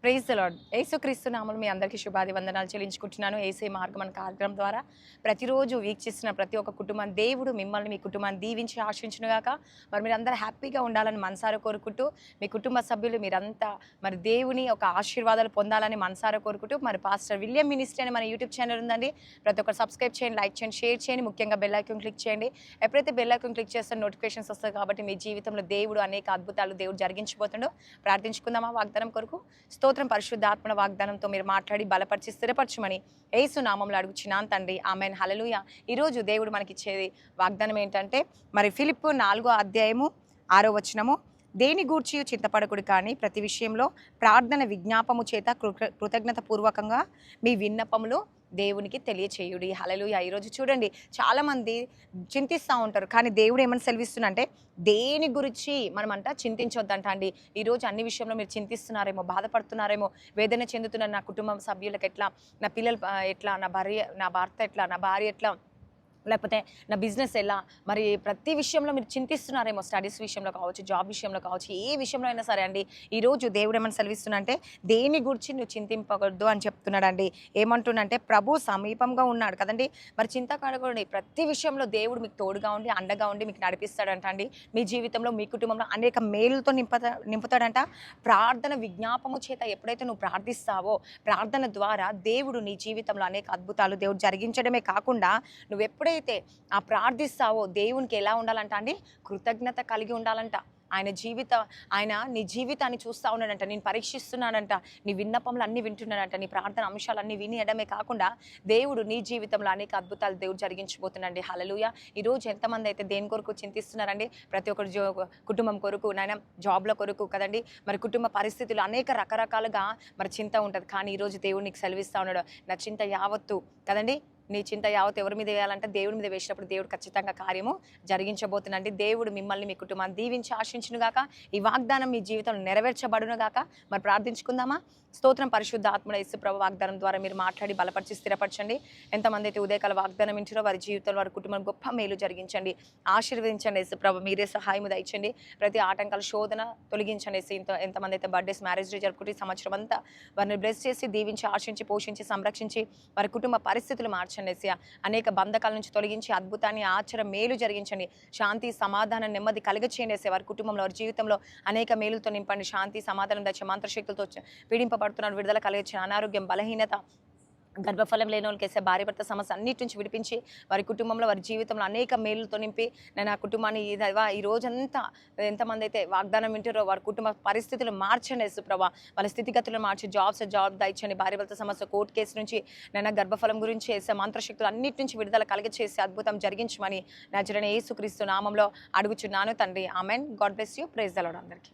Praise the lord. యేసుక్రీస్తు నామములో మీ అందరికీ శుభాది వందనాలు చెల్లించుకుంటున్నాను. యేసే మార్గం అనే కార్యక్రమం ద్వారా ప్రతిరోజు వీక్షిస్తున్న ప్రతి ఒక్క కుటుంబం దేవుడు మిమ్మల్ని మీ కుటుంబాన్ని దీవించి ఆశించును గాక. మరి మీరందరూ హ్యాపీగా ఉండాలని మనసారా కోరుకుంటూ, మీ కుటుంబ సభ్యులు మీరంతా మరి దేవుని ఒక ఆశీర్వాదాలు పొందాలని మనసారా కోరుకుంటూ, మరి పాస్టర్ విలియం మినిస్ట్రీ అని మన యూట్యూబ్ ఛానల్ ఉందండి. ప్రతి ఒక్కరు సబ్స్క్రైబ్ చేయండి, లైక్ చేయండి, షేర్ చేయండి. ముఖ్యంగా బెల్ ఐకాన్ క్లిక్ చేయండి. ఎప్పుడైతే బెల్ ఐకాన్ క్లిక్ చేస్తే నోటిఫికేషన్స్ వస్తాయి కాబట్టి మీ జీవితంలో దేవుడు అనేక అద్భుతాలు దేవుడు జరిగించబోతుండో. ప్రార్థించుకుందామా వాగ్దానం కొరకు. స్తోత్రం. పరిశుద్ధాత్మల వాగ్దానంతో మీరు మాట్లాడి బలపరిచి స్థిరపరచమని యేసు నామములో అడుగుచున్నాను తండ్రి. ఆమేన్. హల్లెలూయా. ఈరోజు దేవుడు మనకి ఇచ్చేది వాగ్దానం ఏంటంటే, మరి ఫిలిప్పు 4:6 దేని గూర్చి చింతపడకుడు కానీ ప్రతి విషయంలో ప్రార్థన విజ్ఞాపము చేత కృతజ్ఞత పూర్వకంగా మీ విన్నపములు దేవునికి తెలియచేయుడి. హల్లెలూయా. ఈరోజు చూడండి, చాలామంది చింతిస్తూ ఉంటారు, కానీ దేవుడు ఏమని సెలవిస్తున్నంటే దేని గురించి మనమంట చింతించొద్దంట అండి. ఈరోజు అన్ని విషయంలో మీరు చింతిస్తున్నారేమో, బాధపడుతున్నారేమో, వేదన చెందుతున్నారు. నా కుటుంబం సభ్యులకు ఎట్లా, నా పిల్లలు ఎట్లా, నా భర్త ఎట్లా, నా భార్య ఎట్లా, లేకపోతే నా బిజినెస్ ఎలా, మరి ప్రతి విషయంలో మీరు చింతిస్తున్నారేమో. స్టడీస్ విషయంలో కావచ్చు, జాబ్ విషయంలో కావచ్చు, ఏ విషయంలో అయినా సరే అండి. ఈరోజు దేవుడు ఏమని సెలవిస్తున్నంటే దేని గురించి నువ్వు చింతింపకూడదు అని చెప్తున్నాడండి. ఏమంటున్నంటే ప్రభు సమీపంగా ఉన్నాడు కదండి. మరి చింత కడగండి. ప్రతి విషయంలో దేవుడు మీకు తోడుగా ఉండి అండగా ఉండి మీకు నడిపిస్తాడంట అండి. మీ జీవితంలో మీ కుటుంబంలో అనేక మేలుతో నింపుతాడంట. ప్రార్థన విజ్ఞాపము చేత ఎప్పుడైతే నువ్వు ప్రార్థిస్తావో, ప్రార్థన ద్వారా దేవుడు నీ జీవితంలో అనేక అద్భుతాలు దేవుడు జరిగించడమే కాకుండా, నువ్వు ఎప్పుడైతే ఆ ప్రార్థిస్తావో దేవునికి ఎలా ఉండాలంట అండి, కృతజ్ఞత కలిగి ఉండాలంట. ఆయన నీ జీవితాన్ని చూస్తూ ఉన్నాడంట, నేను పరీక్షిస్తున్నాడంట, నీ విన్నపములు అన్నీ వింటున్నాడంట, నీ ప్రార్థన అంశాలన్నీ వినియడమే కాకుండా దేవుడు నీ జీవితంలో అనేక అద్భుతాలు దేవుడు జరిగించబోతున్నాడండి. హల్లెలూయా. ఈరోజు ఎంతమంది అయితే దేని కొరకు చింతిస్తున్నారండి? ప్రతి ఒక్కరు కుటుంబం కొరకు, నాయన జాబ్ల కొరకు కదండి. మరి కుటుంబ పరిస్థితులు అనేక రకరకాలుగా మరి చింత ఉంటుంది. కానీ ఈరోజు దేవుడు నీకు సెలవిస్తూ ఉన్నాడు, నా చింత యావత్తు కదండి, నీ చింత యావత్ ఎవరి మీద వేయాలంటే దేవుడి మీద వేసినప్పుడు దేవుడు ఖచ్చితంగా కార్యము జరిగించబోతుందండి. దేవుడు మిమ్మల్ని మీ కుటుంబాన్ని దీవించి ఆశించును గాక. ఈ వాగ్దానం మీ జీవితంలో నెరవేర్చబడును గాక. మరి ప్రార్థించుకుందామా? స్తోత్రం. పరిశుద్ధ ఆత్మల యేసు ప్రభు వాగ్దానం ద్వారా మీరు మాట్లాడి బలపరిచి స్థిరపరచండి. ఎంతమంది అయితే ఉదయకాల వాగ్దానం ఇచ్చారో వారి జీవితంలో వారి కుటుంబం గొప్ప మేలు జరిగించండి, ఆశీర్వదించండి. యేసు ప్రభు మీరే సహాయం దయచండి. ప్రతి ఆటంకాల శోధన తొలగించండి. ఎంతమంది అయితే బర్త్డేస్, మ్యారేజ్ డే జరుపుకుంటే సంవత్సరం అంతా వారిని బ్లెస్ చేసి దీవించి ఆశించి పోషించి సంరక్షించి వారి కుటుంబ పరిస్థితులు మార్చండి. అనేక బంధకాల నుంచి తొలగించి అద్భుతాన్ని ఆచరణ మేలు జరిగించండి. శాంతి సమాధానం నెమ్మది కలుగచేయండి. వారి కుటుంబంలో వారి జీవితంలో అనేక మేలుతో నింపండి. శాంతి సమాధానం దచ్చ మంత్రశక్తులతో పీడింపబడుతున్నారు విడుదల కలిగించండి. అనారోగ్యం, బలహీనత, గర్భఫలం లేని వాళ్ళకి వేసే భార్య భర్త సమస్య అన్నిటి నుంచి విడిపించి వారి కుటుంబంలో వారి జీవితంలో అనేక మేలుతో నింపి నేను ఆ కుటుంబాన్ని ఈ రోజంతా ఎంతమంది అయితే వాగ్దానం వింటారో వారి కుటుంబ పరిస్థితులు మార్చండి. యేసు ప్రభా వాళ్ళ స్థితిగతులను మార్చి జాబ్ దయచండి. భార్య భర్త సమస్య, కోర్టు కేసు నుంచి నేను గర్భఫలం గురించి వేసే మంత్రశక్తులు అన్నిటి నుంచి విడుదల కలిగచేసి అద్భుతం జరిగించమని నజరేయుడైన యేసుక్రీస్తు నామంలో అడుగుచున్నాను తండ్రి. Amen. God bless you. Praise the Lord అందరికీ.